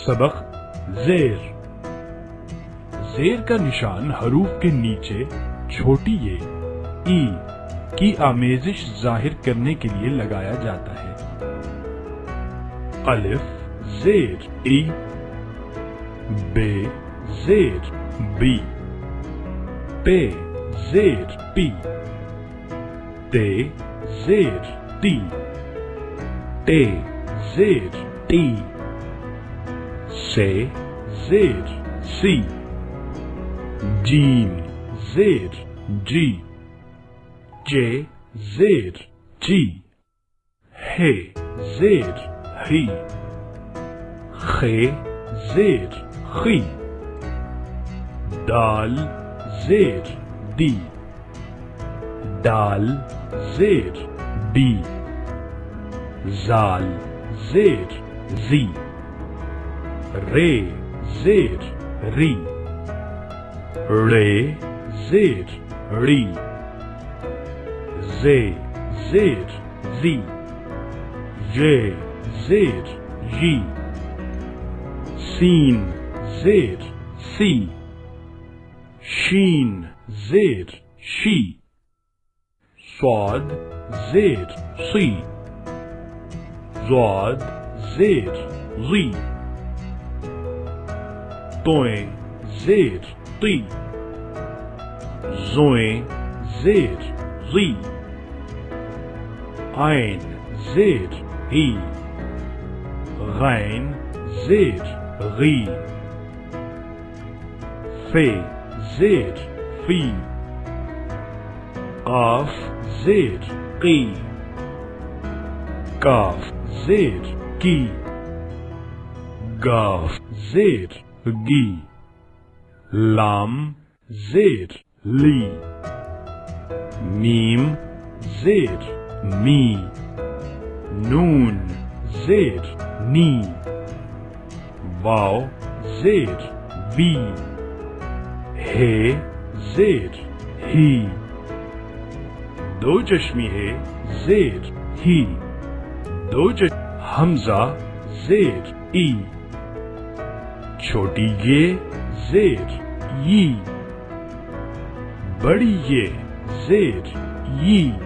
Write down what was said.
सबक ज़ेर। ज़ेर का निशान हरूफ के नीचे छोटी ये ई की आमेजिश जाहिर करने के लिए लगाया जाता है। अलिफ ज़ेर ई, बे ज़ेर बी, पे ज़ेर पी, ते ज़ेर ती, टे ज़ेर टी, से ज़ेर सी, जीम ज़ेर जी, जे ज़ेर जी, हे ज़ेर ही, खे ज़ेर खी, दाल ज़ेर दी, दाल ज़ेर दी, जाल ज़ेर जी, रे ज़ेर री, रे ज़ेर री, जे ज़ेर जी, ये ज़ेर जी, सीन ज़ेर सी, शीन ज़ेर शी, स्वाद ज़ेर सी, ज़ाद ज़ेर ज़ी, तोए ज़ेर ती, ज़ोए ज़ेर ज़ी, आइन ज़ेर ही, गैन ज़ेर गी, फे ज़ेर फी, काफ ज़ेर की, काफ ज़ेर की, गाफ ज़ेर गी, लाम ज़ेर ली, मीम ज़ेर मी, नून ज़ेर नी, वाव ज़ेर वी, हे ज़ेर ही, दो चश्मी है ज़ेर ही, दो हमजा ज़ेर ई, छोटी ये ज़ेर यी, बड़ी ये ज़ेर यी।